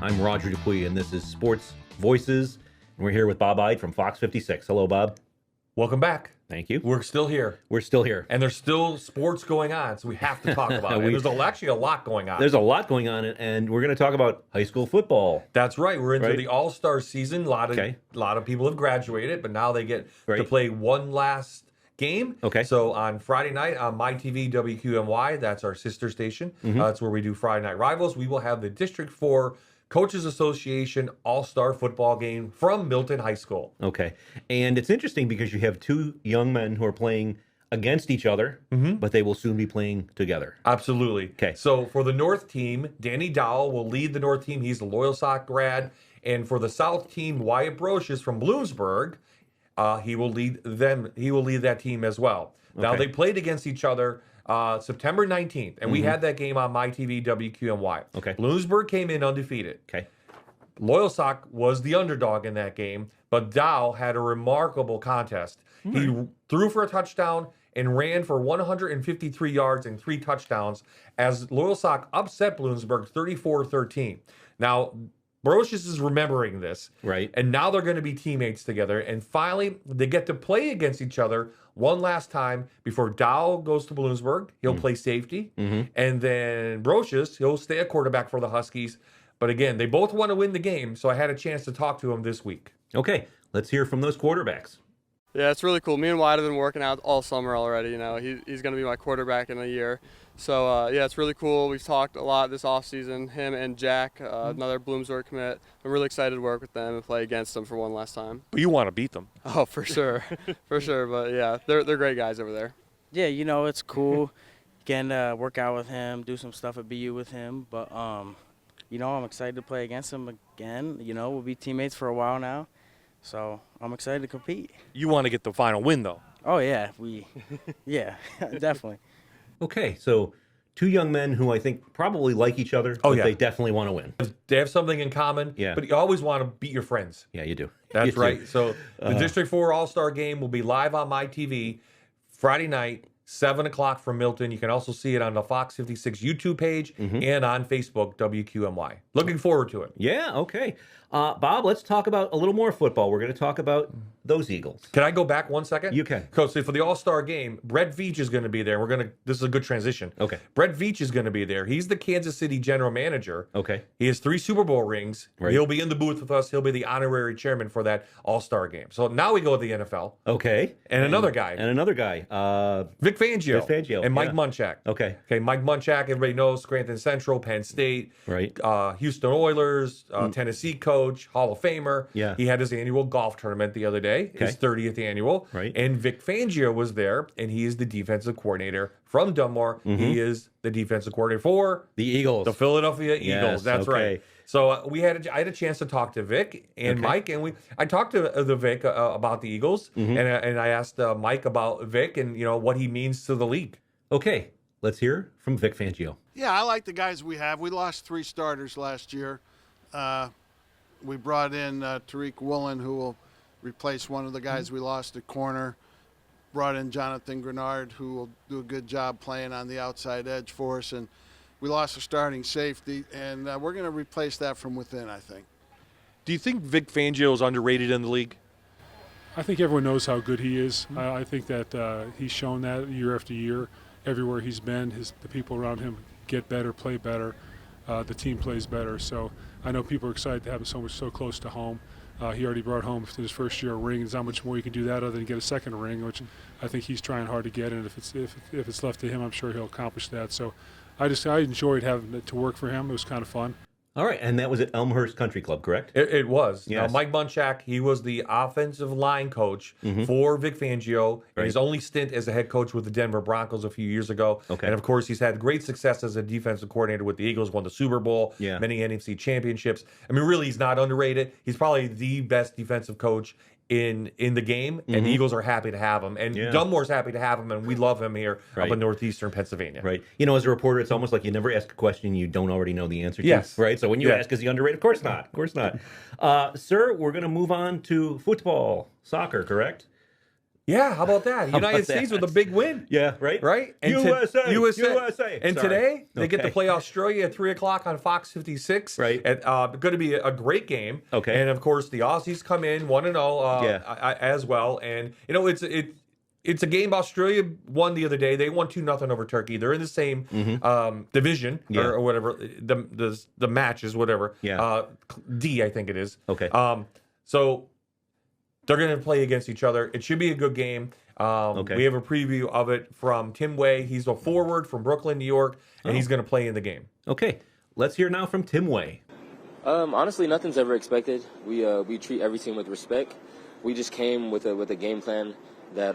I'm Roger Dupuy, and this is Sports Voices. And we're here with Bob Ide from Fox 56. Hello, Bob. Welcome back. Thank you. We're still here. We're still here. And there's still sports going on, so we have to talk about it. And there's actually a lot going on. There's a lot going on, and we're going to talk about high school football. That's right. We're into the All-Star season. A lot of people have graduated, but now they get to play one last game. Okay. So on Friday night on My TV WQMY, that's our sister station. That's where we do Friday Night Rivals. We will have the District IV Coaches Association All-Star Football game from Milton High School. Okay. And it's interesting because you have two young men who are playing against each other, but they will soon be playing together. Absolutely. Okay. So for the North team, Danny Dowell will lead the North team. He's a Loyalsock grad. And for the South team, Wyatt Brosious from Bloomsburg, he will lead them. He will lead that team as well. Now, they played against each other September 19th, and we had that game on My TV WQMY. Okay. Bloomsburg came in undefeated. Okay. Loyalsock was the underdog in that game, but Dowell had a remarkable contest. He threw for a touchdown and ran for 153 yards and 3 touchdowns as Loyalsock upset Bloomsburg 34-13. Now, Brosious is remembering this. Right. And now they're going to be teammates together. And finally, they get to play against each other one last time before Dowell goes to Bloomsburg. He'll play safety. And then Brosious, he'll stay a quarterback for the Huskies. But again, they both want to win the game, so I had a chance to talk to him this week. Okay. Let's hear from those quarterbacks. Yeah, it's really cool. Me and Wyatt have been working out all summer already. You know, he's going to be my quarterback in a year. So, yeah, it's really cool. We've talked a lot this offseason, him and Jack, another Bloomsburg commit. I'm really excited to work with them and play against them for one last time. But you want to beat them. Oh, for sure. For sure. But, yeah, they're great guys over there. Yeah, you know, it's cool. Getting to work out with him, do some stuff at BU with him. But, you know, I'm excited to play against him again. You know, we'll be teammates for a while now. So I'm excited to compete. You want to get the final win, though. Oh, yeah. Yeah, definitely. Okay. So two young men who I think probably like each other, but they definitely want to win. They have something in common, but you always want to beat your friends. Yeah, you do. That's You right. do. So the District 4 All-Star Game will be live on My TV Friday night, 7 o'clock from Milton. You can also see it on the Fox 56 YouTube page and on Facebook, WQMY. Looking forward to it. Yeah, okay. Bob, let's talk about a little more football. We're going to talk about those Eagles. Can I go back 1 second? You can. So for the All-Star Game, Brett Veach is going to be there. This is a good transition. Okay. Brett Veach is going to be there. He's the Kansas City general manager. Okay. He has 3 Super Bowl rings. Right. He'll be in the booth with us. He'll be the honorary chairman for that All-Star Game. So now we go to the NFL. Okay. And another guy. And another guy. Vic Fangio. Vic Fangio, And Mike yeah. Munchak. Okay. Okay, Mike Munchak, everybody knows, Scranton Central, Penn State. Right. Houston Oilers, Tennessee coach, Hall of Famer. Yeah. He had his annual golf tournament the other day, his 30th annual. Right. And Vic Fangio was there, and he is the defensive coordinator from Dunmore. He is the defensive coordinator for The Eagles. the Philadelphia Eagles. Yes, That's okay. right. So I had a chance to talk to Vic and Mike, and I talked to the Vic about the Eagles, and I asked Mike about Vic and what he means to the league. Okay. Let's hear from Vic Fangio. Yeah, I like the guys we have. We lost 3 starters last year. We brought in Tariq Woolen, who will replace one of the guys we lost at corner. Brought in Jonathan Grenard, who will do a good job playing on the outside edge for us. And we lost a starting safety, and we're going to replace that from within, I think. Do you think Vic Fangio is underrated in the league? I think everyone knows how good he is. I think that he's shown that year after year. Everywhere he's been, the people around him get better, play better. The team plays better. So I know people are excited to have him so close to home. He already brought home to his first year a ring. There's not much more you can do that other than get a second ring, which I think he's trying hard to get. And if it's left to him, I'm sure he'll accomplish that. So I enjoyed having it to work for him. It was kind of fun. All right, and that was at Elmhurst Country Club, correct? It was. Yes. Mike Munchak, he was the offensive line coach for Vic Fangio. Right. His only stint as a head coach with the Denver Broncos a few years ago. Okay. And, of course, he's had great success as a defensive coordinator with the Eagles, won the Super Bowl, many NFC championships. I mean, really, he's not underrated. He's probably the best defensive coach in the game, and the Eagles are happy to have him. And Dunmore's happy to have him, and we love him here up in northeastern Pennsylvania. Right. You know, as a reporter, it's almost like you never ask a question you don't already know the answer to. Yes. Right? So when you ask, is he underrated? Of course not. Of course not. Sir, we're going to move on to football, soccer, correct? Yeah, how about that? How United about States that? with a big win. Yeah, right? Right? And USA. USA. And Sorry. today, they get to Okay. play Australia at 3 o'clock on Fox 56. Right. Going to be a great game. Okay. And, of course, the Aussies come in 1-0 Yeah. as well. And, you know, it's a game Australia won the other day. They won 2-0 over Turkey. They're in the same division Yeah. or whatever. The match is whatever. Yeah. D, I think it is. Okay. So they're going to play against each other. It should be a good game. Okay. We have a preview of it from Tim Way. He's a forward from Brooklyn, New York, and he's going to play in the game. Okay. Let's hear now from Tim Way. Honestly, nothing's ever expected. We treat every team with respect. We just came with a game plan that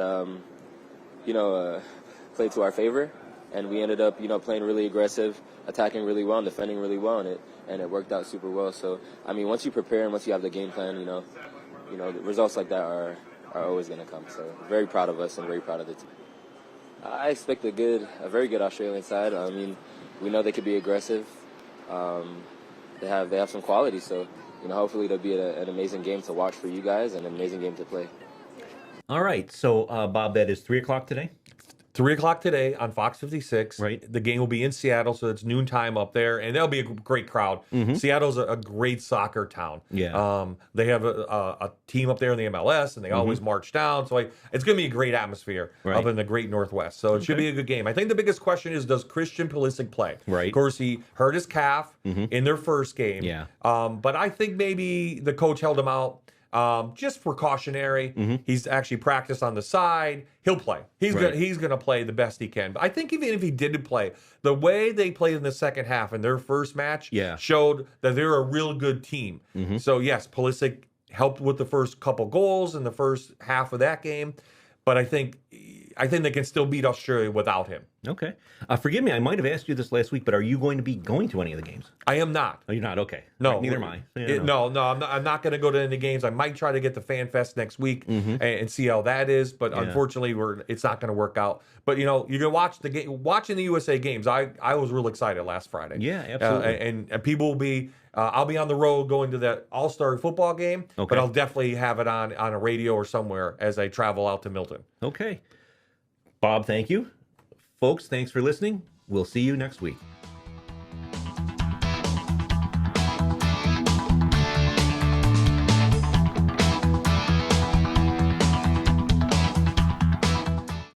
played to our favor, and we ended up playing really aggressive, attacking really well, and defending really well, and it worked out super well. So I mean, once you prepare and once you have the game plan, the results like that are always going to come. So very proud of us and very proud of the team. I expect a very good Australian side. I mean, we know they could be aggressive. They have some quality, so hopefully it'll be an amazing game to watch for you guys and an amazing game to play. All right. So, Bob, that is 3 o'clock today? 3 o'clock today on Fox 56. Right. The game will be in Seattle, so it's noontime up there, and that'll be a great crowd. Seattle's a great soccer town. Yeah. They have a team up there in the MLS, and they always march down. So it's going to be a great atmosphere up in the great Northwest. So it should be a good game. I think the biggest question is, does Christian Pulisic play? Right. Of course, he hurt his calf in their first game. Yeah. But I think maybe the coach held him out. Just precautionary. He's actually practiced on the side. He'll play. He's gonna play the best he can. But I think even if he didn't play, the way they played in the second half in their first match showed that they're a real good team. So yes, Pulisic helped with the first couple goals in the first half of that game. But I think they can still beat Australia without him. Okay. Forgive me, I might have asked you this last week, but are you going to be going to any of the games? I am not. Oh, you're not? Okay. No, Right, neither am I. No, I'm not going to go to any games. I might try to get the Fan Fest next week and see how that is, but unfortunately, it's not going to work out. But you can watch the game. Watching the USA games, I was real excited last Friday. Yeah, absolutely. And people will be. I'll be on the road going to that All-Star football game, but I'll definitely have it on a radio or somewhere as I travel out to Milton. Okay. Bob, thank you. Folks, thanks for listening. We'll see you next week.